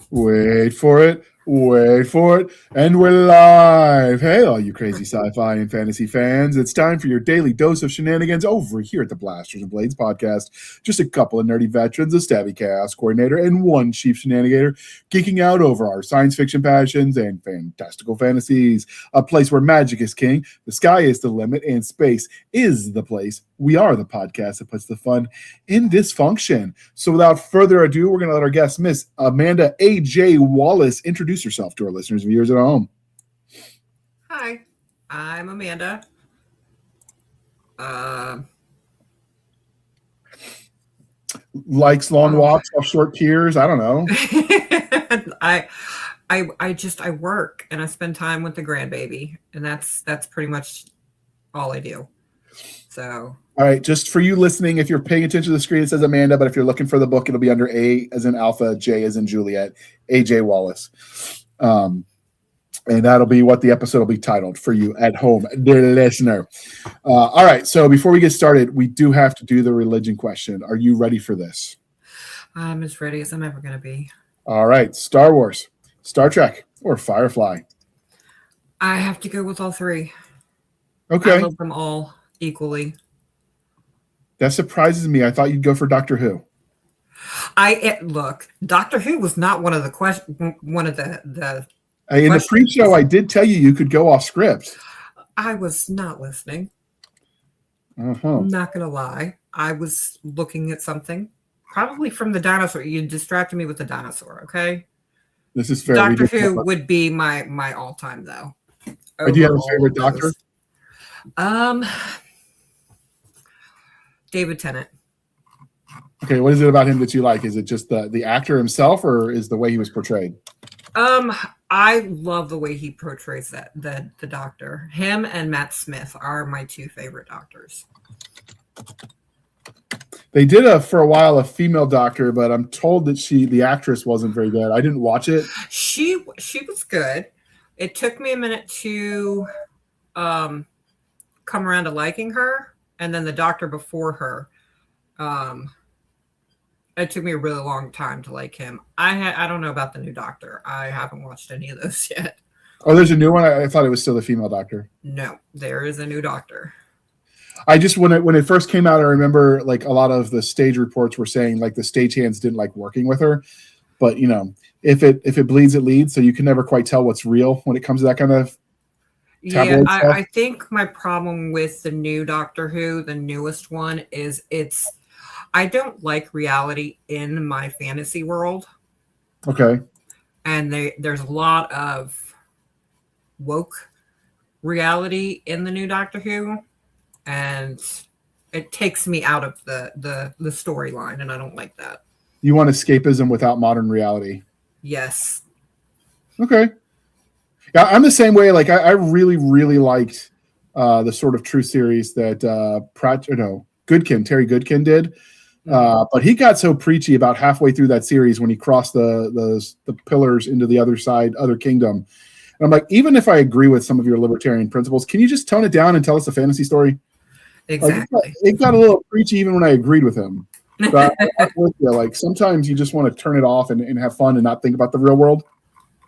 Wait for it. Wait for it. And we're live. Hey, all you crazy sci-fi and fantasy fans. It's time for your daily dose of shenanigans over here at the Blasters and Blades podcast. Just a couple of nerdy veterans, a Stabby chaos coordinator, and one chief shenanigator geeking out over our science fiction passions and fantastical fantasies. A place where magic is king, the sky is the limit, and space is the place. We are the podcast that puts the fun in dysfunction. So without further ado, we're going to let our guest, Miss Amanda A.J. Wallace, introduce herself to our listeners and viewers at home. Hi, I'm Amanda. Likes long walks off short piers. I don't know. I work and I spend time with the grandbaby, and that's pretty much all I do. So. All right, just for you listening, if you're paying attention to the screen, it says Amanda, but if you're looking for the book, it'll be under A as in Alpha, J as in Juliet, A.J. Wallace. And that'll be what the episode will be titled for you at home, dear listener. All right, so before we get started, we do have to do the religion question. Are you ready for this? I'm as ready as I'm ever going to be. All right, Star Wars, Star Trek, or Firefly? I have to go with all three. Okay. I love them all equally. That surprises me. I thought you'd go for Doctor Who. Look, Doctor Who was not one of the in the pre-show, I did tell you could go off script. I was not listening. Uh-huh. I'm not gonna lie. I was looking at something, probably from the dinosaur. You distracted me with the dinosaur. Okay. This is fair. Doctor Who would be my all-time though. Do you have a favorite Doctor? David Tennant. Okay, what is it about him that you like? Is it just the actor himself, or is the way he was portrayed? I love the way he portrays the Doctor. Him and Matt Smith are my two favorite Doctors. They did for a while a female Doctor, but I'm told that the actress wasn't very good. I didn't watch it. She was good. It took me a minute to come around to liking her. And then the Doctor before her, it took me a really long time to like him. I don't know about the new Doctor. I haven't watched any of those yet. Oh, there's a new one? I thought it was still the female Doctor. No, there is a new Doctor. I just when it first came out, I remember like a lot of the stage reports were saying like the stagehands didn't like working with her. But if it bleeds, it leads. So you can never quite tell what's real when it comes to that kind of. Yeah, I think my problem with the new Doctor Who, the newest one, is I don't like reality in my fantasy world. Okay. And there's a lot of woke reality in the new Doctor Who, and it takes me out of the storyline, and I don't like that. You want escapism without modern reality? Yes. Okay. Yeah, I'm the same way. Like I really, really liked the sort of true series that Terry Goodkin did. But he got so preachy about halfway through that series when he crossed the pillars into the other side, other kingdom. And I'm like, even if I agree with some of your libertarian principles, can you just tone it down and tell us a fantasy story? Exactly. Like, it got a little preachy even when I agreed with him. But I'm with you. Like sometimes you just want to turn it off and have fun and not think about the real world.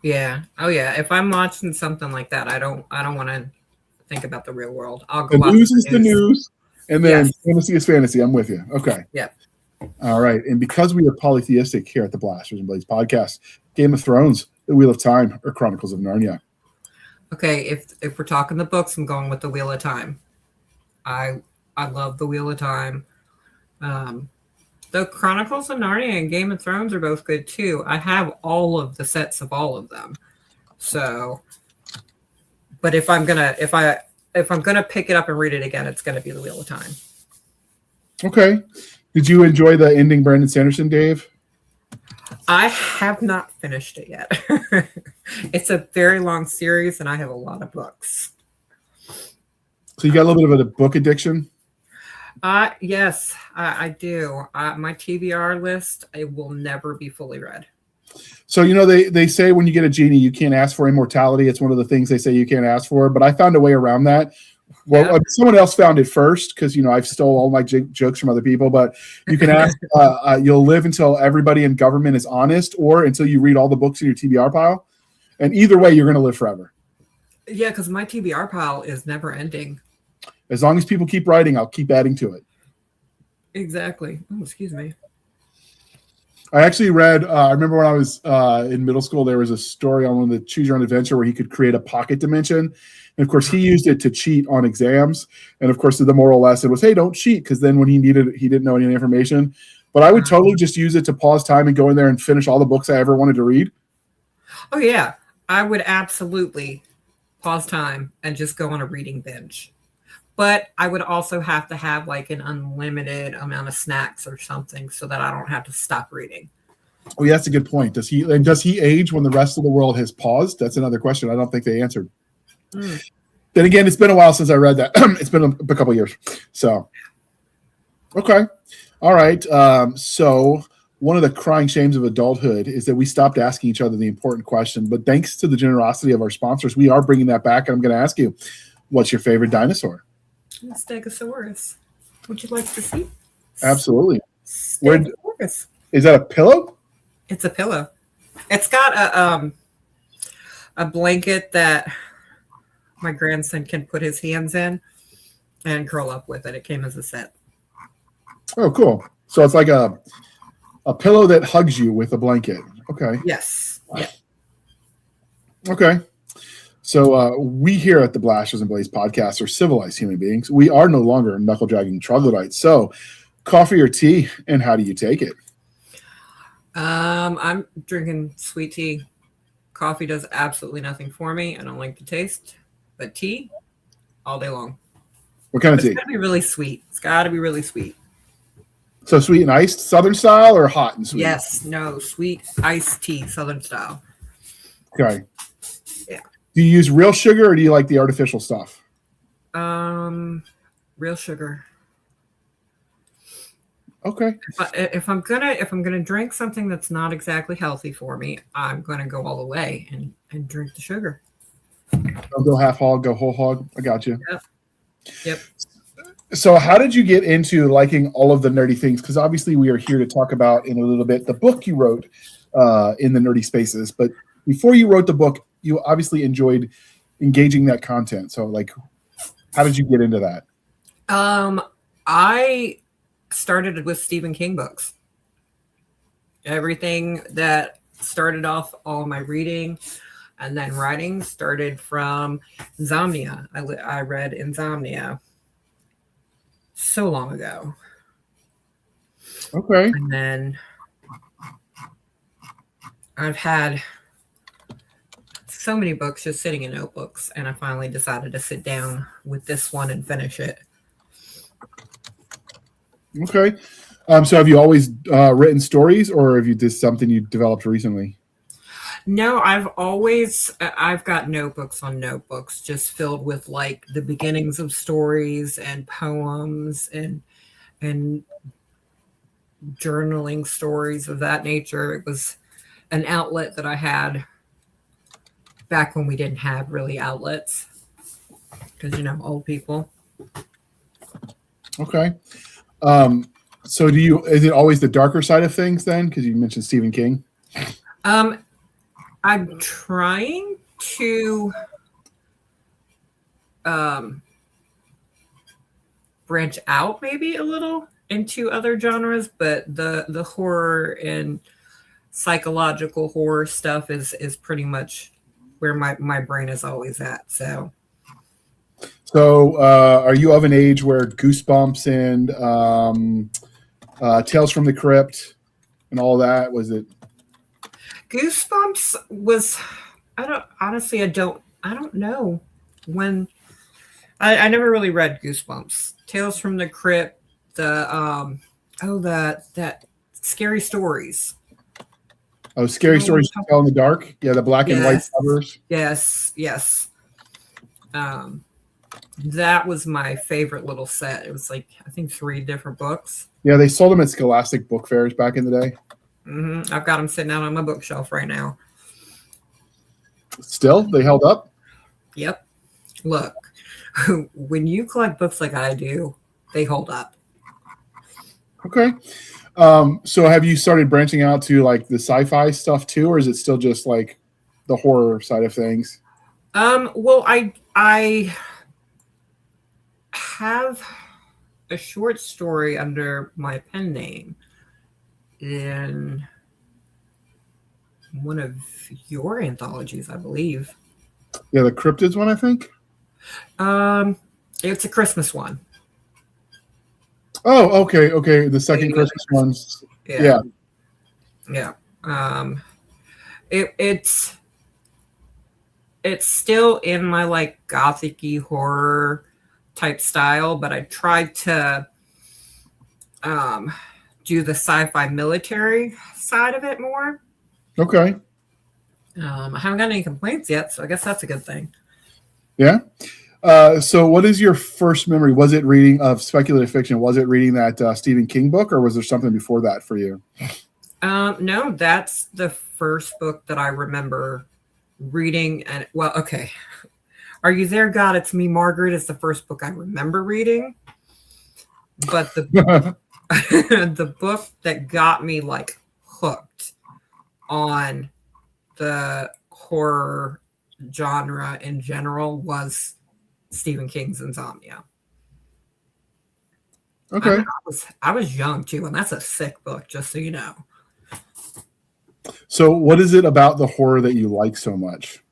Yeah. Oh yeah. If I'm watching something like that, I don't want to think about the real world. I'll go. The news is the news, and then fantasy is fantasy. I'm with you. Okay. Yeah. All right. And because we are polytheistic here at the Blasters and Blades podcast, Game of Thrones, The Wheel of Time, or Chronicles of Narnia. Okay. If we're talking the books, I'm going with The Wheel of Time. I love The Wheel of Time. The Chronicles of Narnia and Game of Thrones are both good too. I have all of the sets of all of them. So, but if I'm gonna pick it up and read it again, it's gonna be The Wheel of Time. Okay. Did you enjoy the ending, Brandon Sanderson, Dave? I have not finished it yet. It's a very long series, and I have a lot of books. So you got a little bit of a book addiction? Yes, I do. My TBR list, it will never be fully read. So, they say when you get a genie, you can't ask for immortality. It's one of the things they say you can't ask for. But I found a way around that Well, Yeah. someone else found it first because, I've stole all my jokes from other people. But you can ask, you'll live until everybody in government is honest or until you read all the books in your TBR pile. And either way, you're going to live forever. Yeah, because my TBR pile is never ending. As long as people keep writing, I'll keep adding to it. Exactly. Oh, excuse me. I actually read, I remember when I was in middle school, there was a story on one of the Choose Your Own Adventure where he could create a pocket dimension. And of course, he used it to cheat on exams. And of course, the moral lesson was, hey, don't cheat, because then when he needed it, he didn't know any information. But I would totally just use it to pause time and go in there and finish all the books I ever wanted to read. Oh, yeah. I would absolutely pause time and just go on a reading binge. But I would also have to have like an unlimited amount of snacks or something so that I don't have to stop reading. Oh, yeah, that's a good point. Does he age when the rest of the world has paused? That's another question I don't think they answered. Then again, it's been a while since I read that. It's been a couple years. So, okay. All right. So one of the crying shames of adulthood is that we stopped asking each other the important question. But thanks to the generosity of our sponsors, we are bringing that back. And I'm going to ask you, what's your favorite dinosaur? Stegosaurus. Would you like to see? Absolutely. Stegosaurus. Is that a pillow? It's a pillow. It's got a blanket that my grandson can put his hands in and curl up with it. It came as a set. Oh, cool. So it's like a pillow that hugs you with a blanket. Okay. Yes. Yeah. Okay. So we here at the Blasters and Blades podcast are civilized human beings. We are no longer knuckle-dragging troglodytes. So coffee or tea, and how do you take it? I'm drinking sweet tea. Coffee does absolutely nothing for me. I don't like the taste. But tea, all day long. What kind of tea? It's got to be really sweet. It's got to be really sweet. So sweet and iced, Southern style, or hot and sweet? Yes. No. Sweet iced tea, Southern style. Okay. Yeah. Do you use real sugar or do you like the artificial stuff? Real sugar. Okay. If I'm gonna drink something that's not exactly healthy for me, I'm gonna go all the way and drink the sugar. Don't go half hog, go whole hog. I got you. Yep. So how did you get into liking all of the nerdy things? Because obviously we are here to talk about in a little bit the book you wrote in the nerdy spaces. But before you wrote the book, you obviously enjoyed engaging that content. So like, how did you get into that? I started with Stephen King books. Everything that started off all my reading and then writing started from Insomnia. I read Insomnia so long ago. Okay. And then I've had so many books just sitting in notebooks, and I finally decided to sit down with this one and finish it. Okay. So have you always written stories, or have you just something you developed recently? No, I've got notebooks on notebooks just filled with like the beginnings of stories and poems and journaling stories of that nature. It was an outlet that I had back when we didn't have really outlets because, old people. Okay. So is it always the darker side of things then? Because you mentioned Stephen King. I'm trying to branch out maybe a little into other genres, but the horror and psychological horror stuff is pretty much where my brain is always at. So are you of an age where Goosebumps and Tales from the Crypt and all that, was it? Goosebumps was, I don't know when. I never really read Goosebumps. Tales from the Crypt, that Scary Stories. Oh, Scary Stories to Tell in the Dark? Yeah, the black and white covers. Yes. That was my favorite little set. It was like, I think 3 different books. Yeah, they sold them at Scholastic book fairs back in the day. Mm-hmm. I've got them sitting out on my bookshelf right now. Still? They held up? Yep. Look, when you collect books like I do, they hold up. Okay. So have you started branching out to like the sci-fi stuff too, or is it still just like the horror side of things? Well, I have a short story under my pen name in one of your anthologies, I believe. Yeah, the cryptids one, I think. Um, it's a Christmas one. Oh, okay, okay. The second Yeah, Christmas ones. yeah, Yeah. yeah. Um, it's still in my like gothic-y horror type style, but I tried to um, do the sci-fi military side of it more. Okay. I haven't got any complaints yet, so I guess that's a good thing. Yeah. So what is your first memory? Was it reading of speculative fiction? Was it reading that Stephen King book, or was there something before that for you? No, that's the first book that I remember reading. And well, okay. Are You There, God? It's Me, Margaret is the first book I remember reading. But the the book that got me like hooked on the horror genre in general was Stephen King's Insomnia. Okay. I was young too, and that's a sick book, just so you know. So what is it about the horror that you like so much?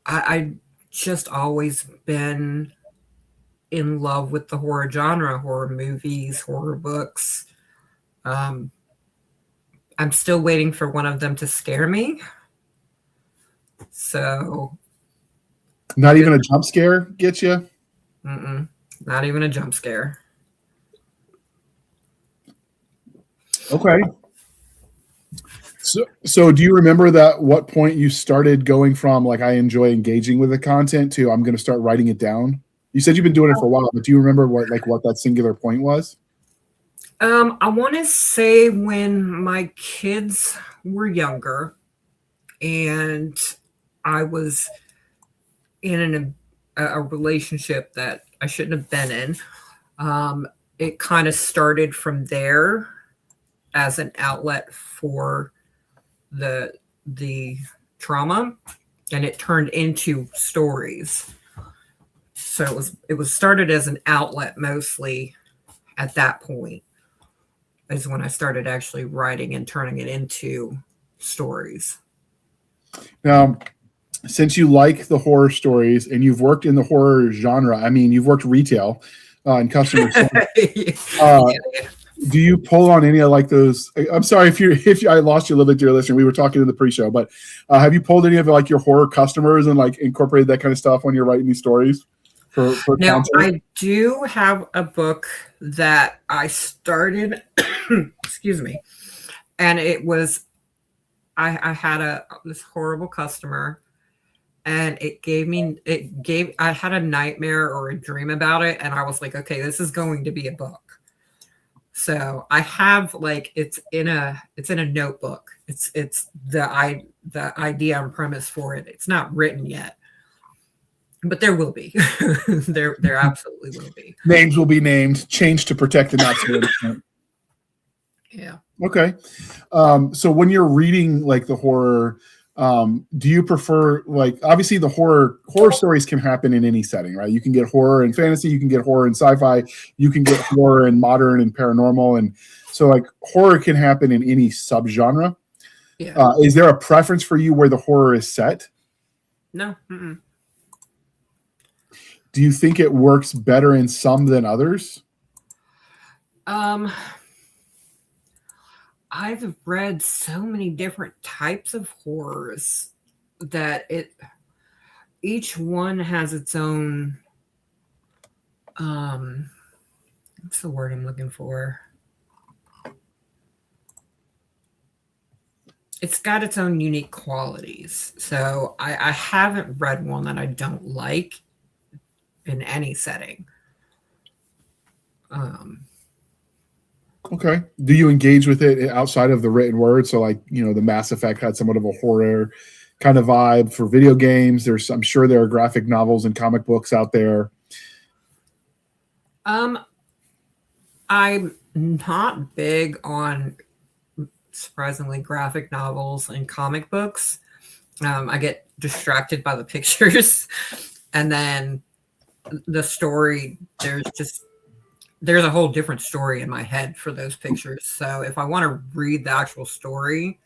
I just always been in love with the horror genre, horror movies, horror books. Um, I'm still waiting for one of them to scare me. So, Not even a jump scare gets you? not even a jump scare. Okay. So do you remember that what point you started going from like I enjoy engaging with the content to I'm going to start writing it down? You said you've been doing it for a while, but do you remember what that singular point was? I want to say when my kids were younger and I was in a relationship that I shouldn't have been in. It kind of started from there as an outlet for the trauma, and it turned into stories. So it was started as an outlet mostly at that point is when I started actually writing and turning it into stories. Now, since you like the horror stories and you've worked in the horror genre, I mean, you've worked retail and customer service. Do you pull on any of like those? I'm sorry if I lost you a little bit, dear listener. We were talking in the pre-show, but have you pulled any of like your horror customers and like incorporated that kind of stuff when you're writing these stories for now content? I do have a book that I started excuse me, and it was I had this horrible customer, and I had a nightmare or a dream about it, and I was like, okay, this is going to be a book. So I have like it's in a notebook. It's the idea and premise for it. It's not written yet, but there will be. there absolutely will be. Names will be named, changed to protect the not so innocent. Yeah. Okay. So when you're reading like the horror, do you prefer like obviously the horror stories can happen in any setting, right? You can get horror in fantasy, you can get horror in sci-fi, you can get horror in modern and paranormal, and so like horror can happen in any subgenre. Yeah. Is there a preference for you where the horror is set? No. Do you think it works better in some than others? I've read so many different types of horrors that each one has its own what's the word I'm looking for? It's got its own unique qualities. So I haven't read one that I don't like in any setting. Okay. Do you engage with it outside of the written word? So like, the Mass Effect had somewhat of a horror kind of vibe for video games? I'm sure there are graphic novels and comic books out there. I'm not big on, surprisingly, graphic novels and comic books. I get distracted by the pictures, and then the story, there's a whole different story in my head for those pictures. So if I want to read the actual story,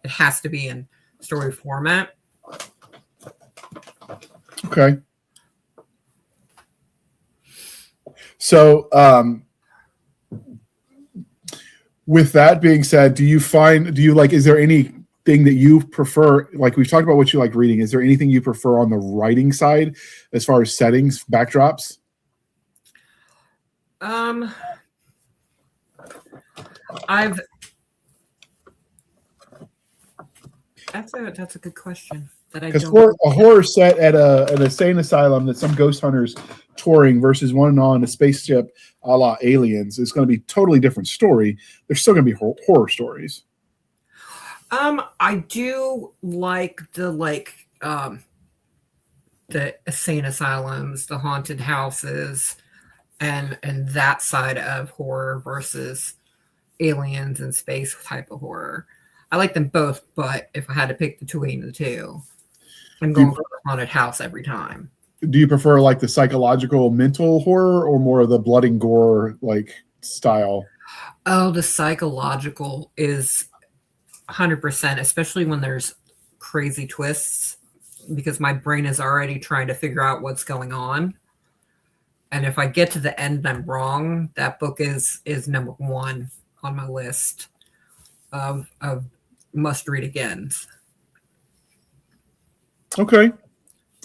it has to be in story format. Okay. So, with that being said, is there anything that you prefer? Like, we've talked about what you like reading. Is there anything you prefer on the writing side as far as settings, backdrops? That's a good question. Because for a horror set at an insane asylum that some ghost hunters touring versus one on a spaceship a la Aliens is going to be totally different story. There's still going to be horror stories. I do like the insane asylums, the haunted houses, and that side of horror versus aliens and space type of horror. I like them both, but if I had to pick between the two, I'm going for the haunted house every time. Do you prefer like the psychological mental horror or more of the blood and gore like style? Oh, the psychological is 100%, especially when there's crazy twists, because my brain is already trying to figure out what's going on. And if I get to the end and I'm wrong, that book is number one on my list of must read agains. Okay.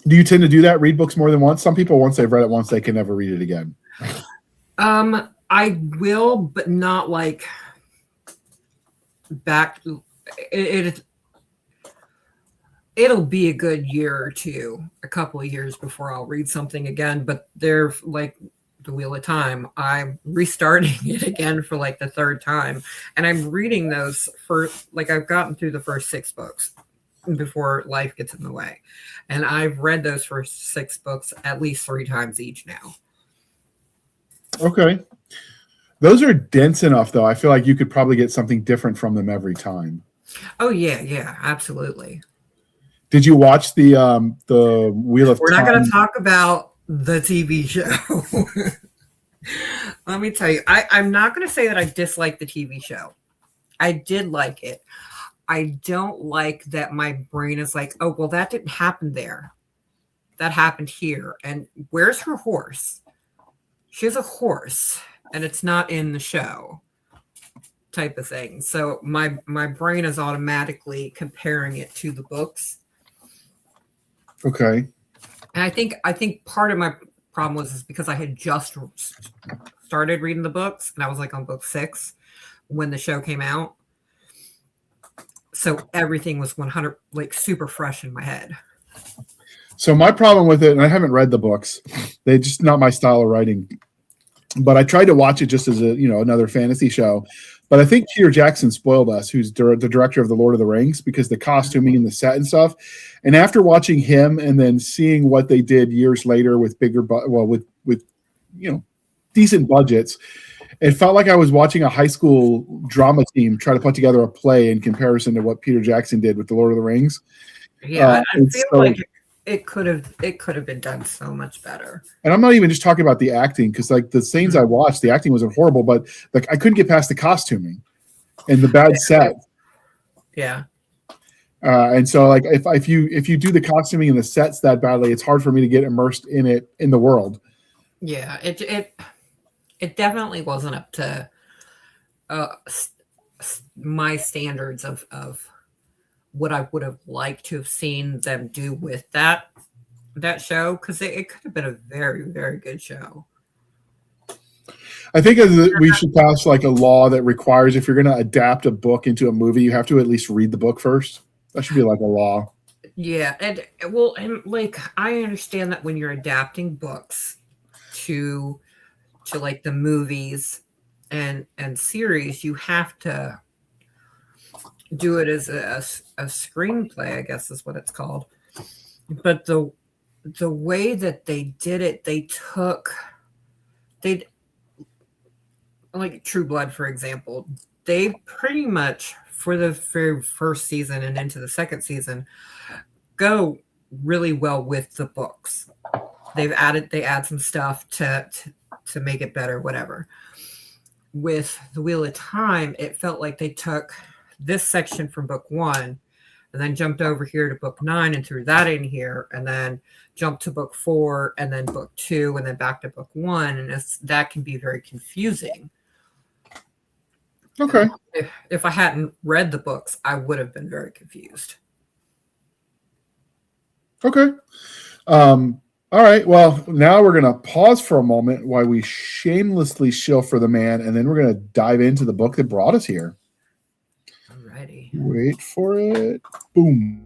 Do you tend to do that? Read books more than once? Some people, once they've read it once, they can never read it again. I will, but not like back. It'll be a good year or two, a couple of years before I'll read something again. But they're like the Wheel of Time. I'm restarting it again for like the third time, and I'm reading those I've gotten through the first 6 books before life gets in the way, and I've read those first 6 books at least 3 times each now. Okay. Those are dense enough, though. I feel like you could probably get something different from them every time. Oh yeah, absolutely. Did you watch the Wheel of Time? We're not going to talk about the TV show. Let me tell you, I'm not going to say that I dislike the TV show. I did like it. I don't like that my brain is like, oh, well, that didn't happen there. That happened here. And where's her horse? She has a horse, and it's not in the show, type of thing. So my brain is automatically comparing it to the books. Okay. And I think part of my problem was because I had just started reading the books, and I was like on book 6 when the show came out. So everything was 100 like super fresh in my head. So my problem with it, and I haven't read the books, they're just not my style of writing. But I tried to watch it just as another fantasy show. But I think Peter Jackson spoiled us, who's the director of The Lord of the Rings, because the costuming and the set and stuff. And after watching him and then seeing what they did years later with with decent budgets, it felt like I was watching a high school drama team try to put together a play in comparison to what Peter Jackson did with The Lord of the Rings. Yeah, I feel like it could have been done so much better. And I'm not even just talking about the acting, because like the scenes I watched, the acting wasn't horrible, but like I couldn't get past the costuming and the bad set. Yeah. And so like if you do the costuming and the sets that badly, it's hard for me to get immersed in it, in the world. Yeah, it definitely wasn't up to my standards of what I would have liked to have seen them do with that show, because it could have been a very, very good show. I think we should pass like a law that requires, if you're going to adapt a book into a movie, you have to at least read the book first. That should be like a law. Yeah, and like I understand that when you're adapting books to like the movies and series, you have to do it as a screenplay, I guess is what it's called. But the way that they did it, they like True Blood, for example, they pretty much for the very first season and into the second season go really well with the books. They add some stuff to make it better, whatever. With the Wheel of Time, it felt like they took this section from book 1 and then jumped over here to book 9 and threw that in here, and then jumped to book 4 and then book 2 and then back to book 1, and that can be very confusing. Okay. If I hadn't read the books, I would have been very confused. Okay. All right. Well, now we're going to pause for a moment while we shamelessly shill for the man, and then we're going to dive into the book that brought us here. Alrighty. Wait for it. Boom.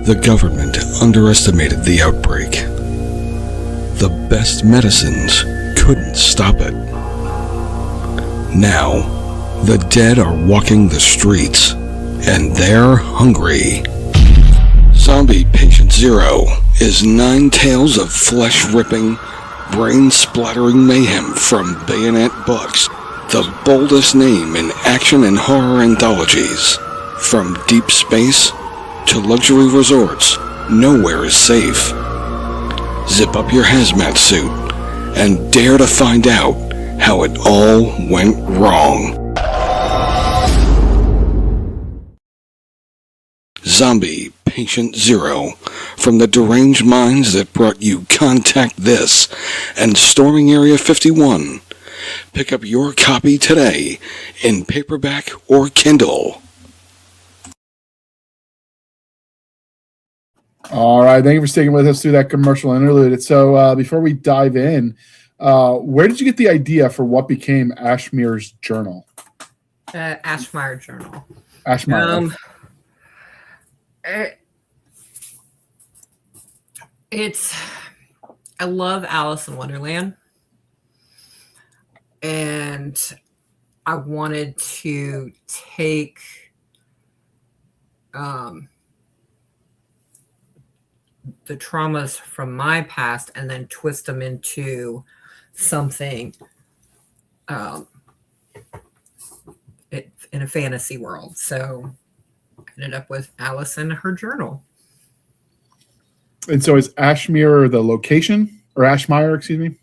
The government underestimated the outbreak. The best medicines couldn't stop it. Now, the dead are walking the streets, and they're hungry. Zombie Patient Zero is 9 tales of flesh-ripping, brain-splattering mayhem from Bayonet Books, the boldest name in action and horror anthologies. From deep space to luxury resorts, nowhere is safe. Zip up your hazmat suit and dare to find out how it all went wrong. Zombie Patient Zero, from the deranged minds that brought you Contact This and Storming Area 51. Pick up your copy today in paperback or Kindle. All right. Thank you for sticking with us through that commercial interlude. So before we dive in, where did you get the idea for what became Ashmire's Journal? Ashmire Journal. Ashmire. I love Alice in Wonderland, and I wanted to take the traumas from my past and then twist them into something in a fantasy world. So I ended up with Alice and her journal. And so is Ashmire the location, or Ashmire, excuse me?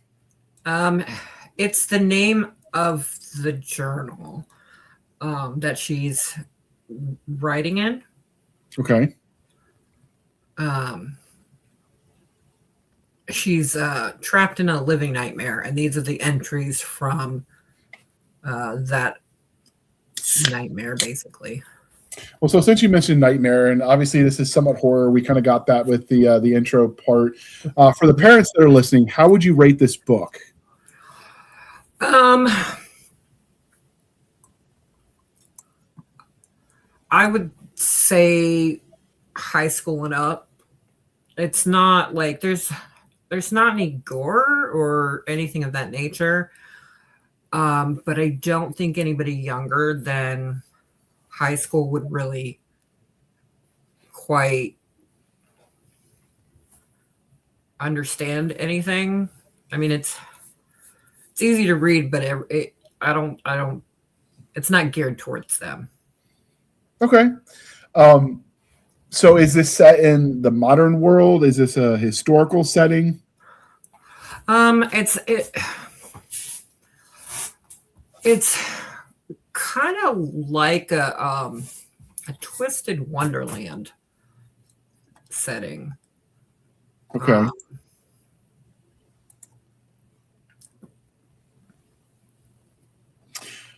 It's the name of the journal that she's writing in. Okay. She's trapped in a living nightmare, and these are the entries from that nightmare, basically. Well, so since you mentioned nightmare, and obviously this is somewhat horror, we kind of got that with the intro part. For the parents that are listening, how would you rate this book? I would say high school and up. It's not like there's not any gore or anything of that nature. But I don't think anybody younger than high school would really quite understand anything. I mean, it's easy to read, but I don't. It's not geared towards them. Okay. So is this set in the modern world? Is this a historical setting? It's kind of like a twisted Wonderland setting. Okay.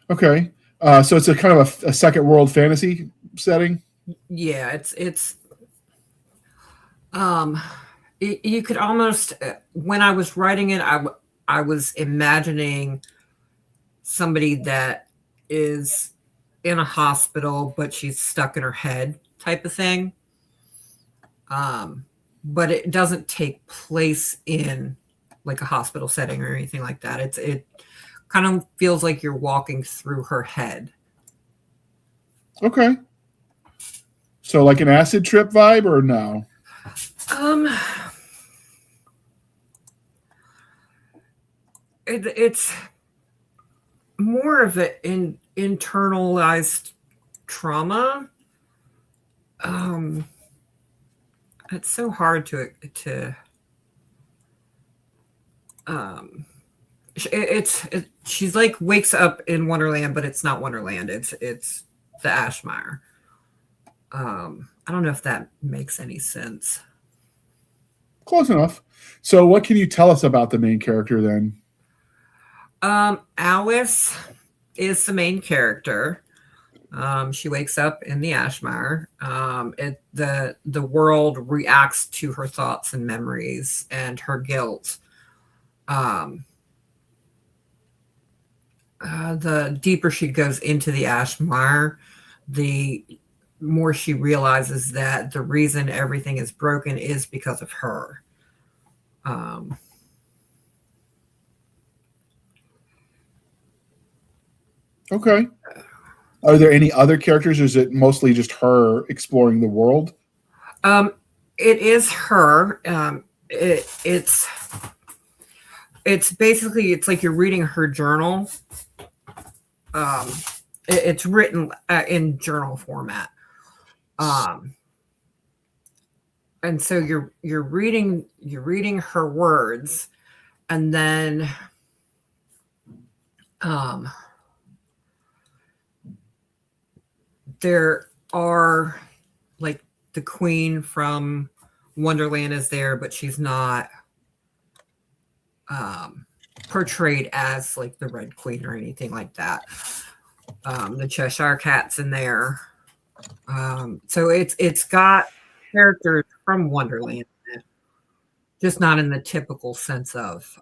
Okay. So it's a kind of a second world fantasy setting. Yeah, you could almost, when I was writing it, I was imagining somebody that is in a hospital, but she's stuck in her head type of thing. But it doesn't take place in like a hospital setting or anything like that. It kind of feels like you're walking through her head. Okay. So like an acid trip vibe or no? It's more of an internalized trauma. It's so hard to she's like wakes up in Wonderland, but it's not Wonderland. It's the Ashmire. I don't know if that makes any sense. Close enough. So what can you tell us about the main character then? Alice is the main character. She wakes up in the Ashmire. The world reacts to her thoughts and memories and her guilt. The deeper she goes into the Ashmire, the more she realizes that the reason everything is broken is because of her. Okay. Are there any other characters, or is it mostly just her exploring the world? It is her. It's basically, it's like you're reading her journal. It's written in journal format. And so you're reading her words, and then there are like the queen from Wonderland is there, but she's not portrayed as like the Red Queen or anything like that. The Cheshire Cat's in there. So it's got characters from Wonderland, just not in the typical sense of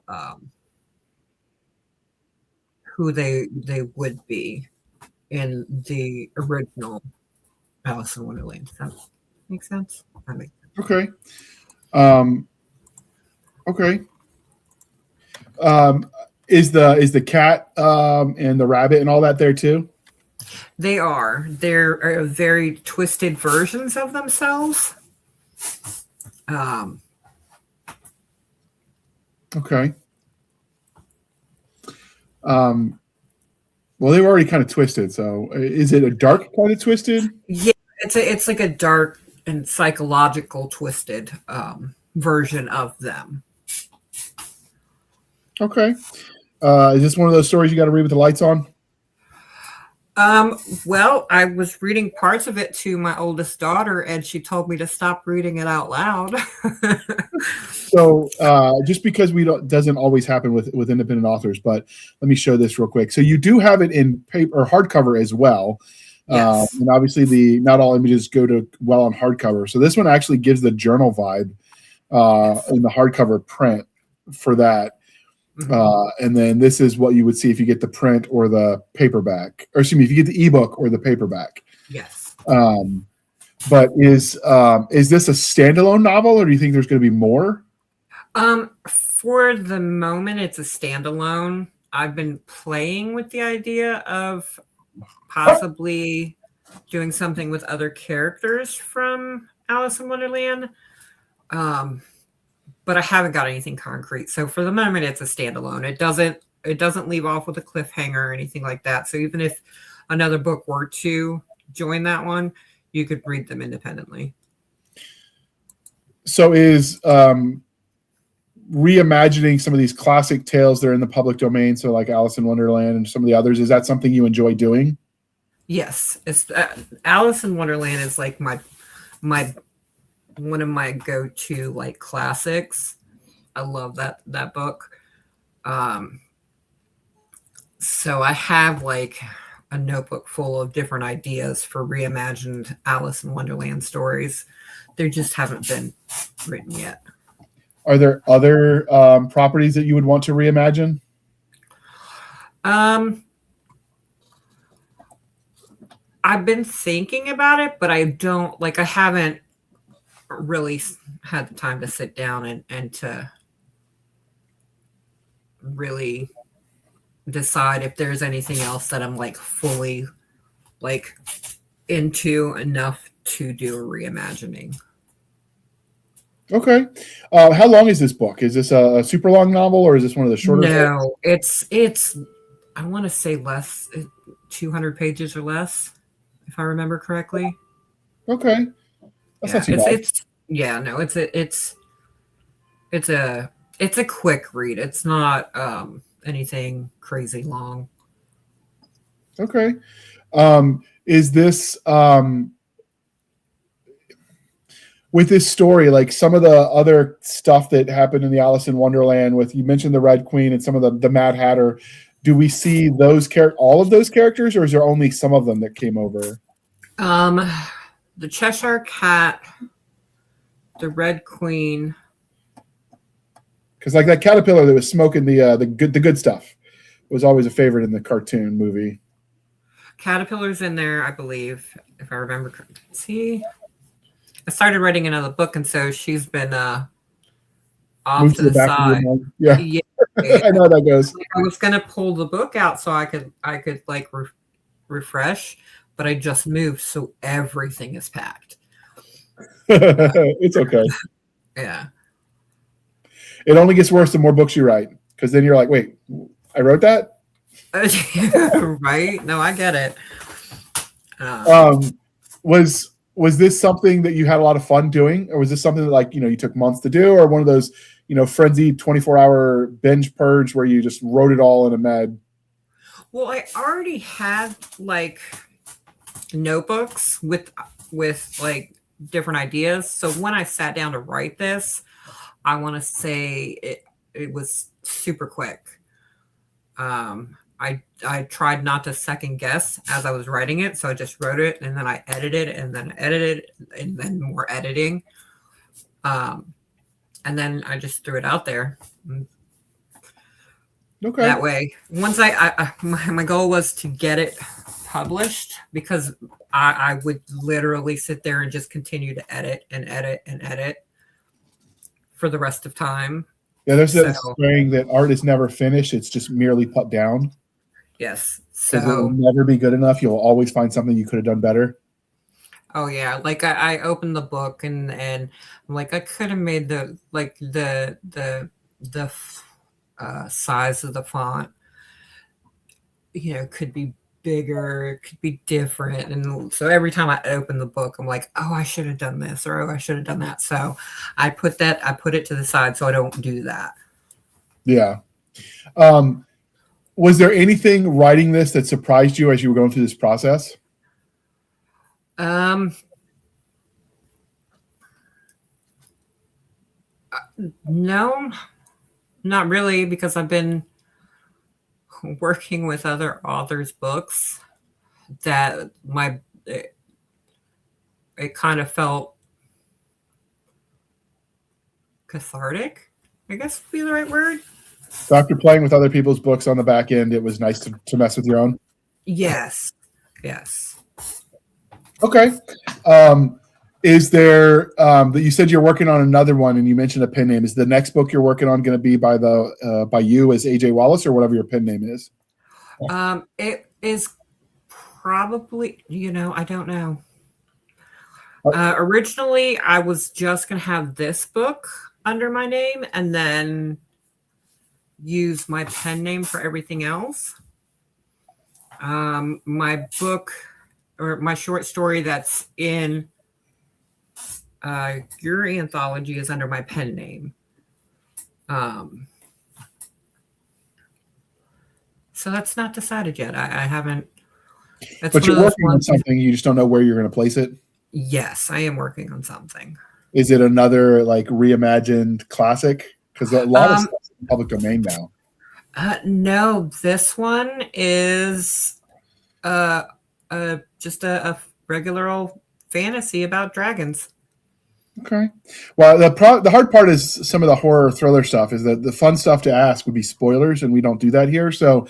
who they would be in the original Alice in Wonderland. Does that make sense? That makes sense. Okay. Okay. Is the cat and the rabbit and all that there too? They are. They're very twisted versions of themselves. Okay. Well, they were already kind of twisted. So, is it a dark kind of twisted? Yeah, it's like a dark and psychological twisted version of them. Okay. Is this one of those stories you got to read with the lights on? Well, I was reading parts of it to my oldest daughter, and she told me to stop reading it out loud. So, just because doesn't always happen with independent authors, but let me show this real quick. So, you do have it in paper or hardcover as well. Yes. And obviously, not all images go well on hardcover. So, this one actually gives the journal vibe in the hardcover print for that. Mm-hmm. And then this is what you would see if you get the print or the paperback, or excuse me, if you get the ebook or the paperback. Yes. But is this a standalone novel, or do you think there's going to be more? For the moment, it's a standalone. I've been playing with the idea of possibly doing something with other characters from Alice in Wonderland. But I haven't got anything concrete. So for the moment, it's a standalone. It doesn't leave off with a cliffhanger or anything like that. So even if another book were to join that one, you could read them independently. So is reimagining some of these classic tales that are in the public domain, so like Alice in Wonderland and some of the others, is that something you enjoy doing? Yes. Alice in Wonderland is like my one of my go-to like classics. I love that book. So I have like a notebook full of different ideas for reimagined Alice in Wonderland stories. They just haven't been written yet. Are there other properties that you would want to reimagine? I've been thinking about it, but I haven't really had the time to sit down and to really decide if there's anything else that I'm like fully like into enough to do a reimagining. Okay. How long is this book? Is this a super long novel, or is this one of the shorter books? No, it's I want to say less, 200 pages or less, if I remember correctly. Okay. That's not too bad. It's a quick read. It's not anything crazy long. Okay. Is this with this story, like some of the other stuff that happened in the Alice in Wonderland with, you mentioned the Red Queen and some of the Mad Hatter, do we see all of those characters, or is there only some of them that came over? The Cheshire Cat, the Red Queen. Because like that caterpillar that was smoking the good stuff was always a favorite in the cartoon movie. Caterpillar's in there, I believe, if I remember correctly. See, I started writing another book, and so she's been off to the side. Yeah. I know how that goes. I was gonna pull the book out so I could like refresh, but I just moved, so everything is packed. It's okay. Yeah. It only gets worse the more books you write, because then you're like, wait, I wrote that? Right? No, I get it. Was this something that you had a lot of fun doing, or was this something that, like, you took months to do, or one of those, frenzied 24-hour binge purge where you just wrote it all in a med? Well, I already had like notebooks with like different ideas. So when I sat down to write this, I want to say it was super quick. I tried not to second guess as I was writing it, so I just wrote it, and then I edited, and then more editing, and then I just threw it out there. Okay. That way, once my goal was to get it published, because I would literally sit there and just continue to edit and edit and edit for the rest of time. Yeah, there's that saying that art is never finished; it's just merely put down. Yes. So it will never be good enough. You'll always find something you could have done better. Oh yeah, like I opened the book and I'm like, I could have made the size of the font, could be bigger, it could be different, and so every time I open the book, I'm like, oh, I should have done this, or oh, I should have done that. So I put it to the side so I don't do that. Yeah. Was there anything writing this that surprised you as you were going through this process? No, not really, because I've been working with other authors' books that it kind of felt cathartic, I guess would be the right word. So after playing with other people's books on the back end, it was nice to mess with your own? Yes. Okay. Is there that you said you're working on another one, and you mentioned a pen name? Is the next book you're working on going to be by you as AJ Wallace, or whatever your pen name is? It is probably, I don't know. Originally, I was just going to have this book under my name and then use my pen name for everything else. My book, or my short story that's in your anthology, is under my pen name. So that's not decided yet. I haven't. But you're working on something. You just don't know where you're going to place it. Yes, I am working on something. Is it another like reimagined classic? Because a lot of stuff is in public domain now. No, this one is just a regular old fantasy about dragons. Okay. Well, the hard part is some of the horror thriller stuff. Is that the fun stuff to ask would be spoilers, and we don't do that here. So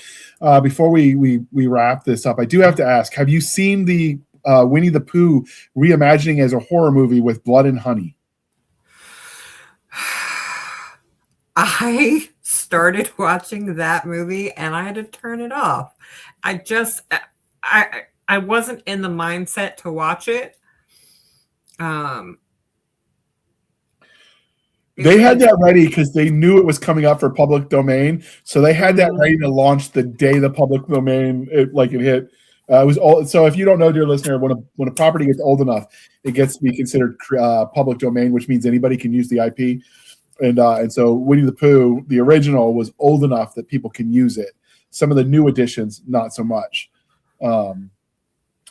before we wrap this up, I do have to ask: have you seen the Winnie the Pooh reimagining as a horror movie with blood and honey? I started watching that movie and I had to turn it off. I wasn't in the mindset to watch it. They had that ready because they knew it was coming up for public domain, so they had that ready to launch the day the public domain it hit. It was all, so if you don't know, dear listener, when a property gets old enough, it gets to be considered public domain, which means anybody can use the IP. And so Winnie the Pooh, the original, was old enough that people can use it. Some of the new editions, not so much. But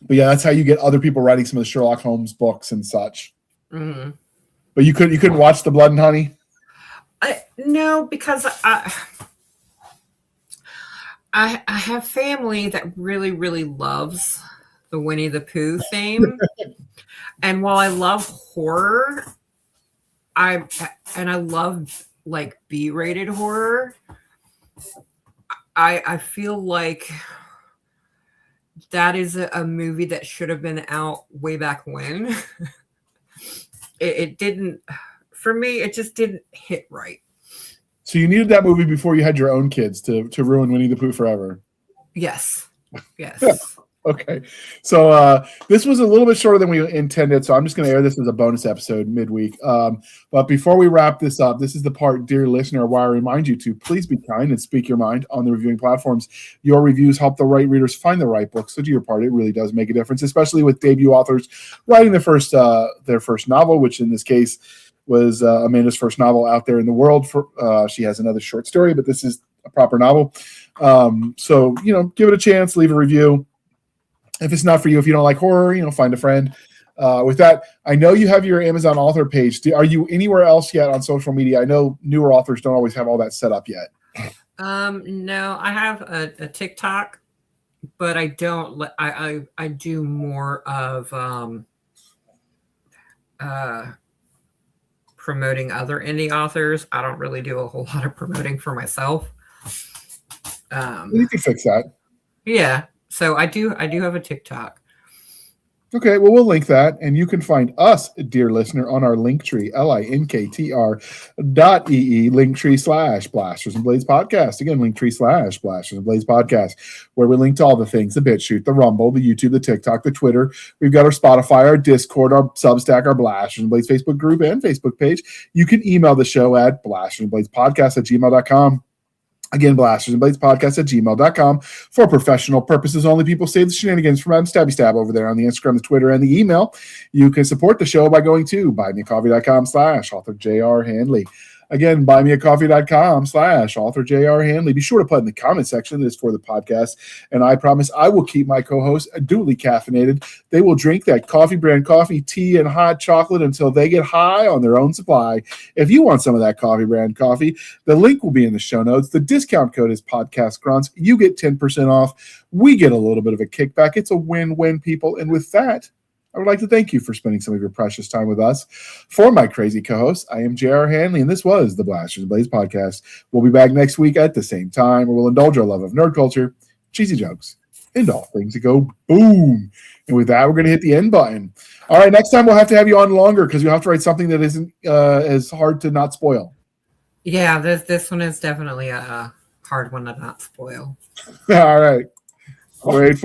yeah, that's how you get other people writing some of the Sherlock Holmes books and such. Mm-hmm. But you couldn't watch the Blood and Honey? No, because I have family that really, really loves the Winnie the Pooh theme. And while I love horror, I love like B-rated horror, I feel like that is a movie that should have been out way back when. It didn't, for me, it just didn't hit right. So you needed that movie before you had your own kids to ruin Winnie the Pooh forever. Yes. Okay. So this was a little bit shorter than we intended, so I'm just going to air this as a bonus episode midweek. But before we wrap this up, this is the part, dear listener, where I remind you to please be kind and speak your mind on the reviewing platforms. Your reviews help the right readers find the right books, so do your part. It really does make a difference, especially with debut authors writing their first novel, which in this case was Amanda's first novel out there in the world. She has another short story, but this is a proper novel. So, give it a chance, leave a review. If it's not for you, if you don't like horror, find a friend. With that, I know you have your Amazon author page. Are you anywhere else yet on social media? I know newer authors don't always have all that set up yet. No, I have a TikTok, but I don't. I do more of promoting other indie authors. I don't really do a whole lot of promoting for myself. You can fix that. Yeah. So I do have a TikTok. Okay, well, we'll link that, and you can find us, dear listener, on our Linktree, linktr.ee, Linktree / Blasters and Blades Podcast. Again, Linktree / Blasters and Blades Podcast, where we link to all the things, the BitChute, the Rumble, the YouTube, the TikTok, the Twitter. We've got our Spotify, our Discord, our Substack, our Blasters and Blades Facebook group and Facebook page. You can email the show at blastersandbladespodcast@gmail.com. Again, Blasters and Blades Podcast @gmail.com. For professional purposes only, people say the shenanigans from Stabby Stab over there on the Instagram, the Twitter, and the email. You can support the show by going to buymeacoffee.com/author J.R. Handley. Again, buymeacoffee.com/author J.R. Handley. Be sure to put in the comment section this is for the podcast, and I promise I will keep my co-hosts duly caffeinated. They will drink that coffee brand coffee, tea, and hot chocolate until they get high on their own supply. If you want some of that coffee brand coffee, the link will be in the show notes. The discount code is Podcast Grunts. You get 10% off. We get a little bit of a kickback. It's a win-win, people. And with that, I would like to thank you for spending some of your precious time with us. For my crazy co-host, I am J.R. Handley, and this was the Blasters and Blades Podcast. We'll be back next week at the same time, where we'll indulge our love of nerd culture, cheesy jokes, and all things that go boom. And with that, we're going to hit the end button. All right, next time we'll have to have you on longer because you'll have to write something that isn't as hard to not spoil. Yeah, this one is definitely a hard one to not spoil. All right. Wait for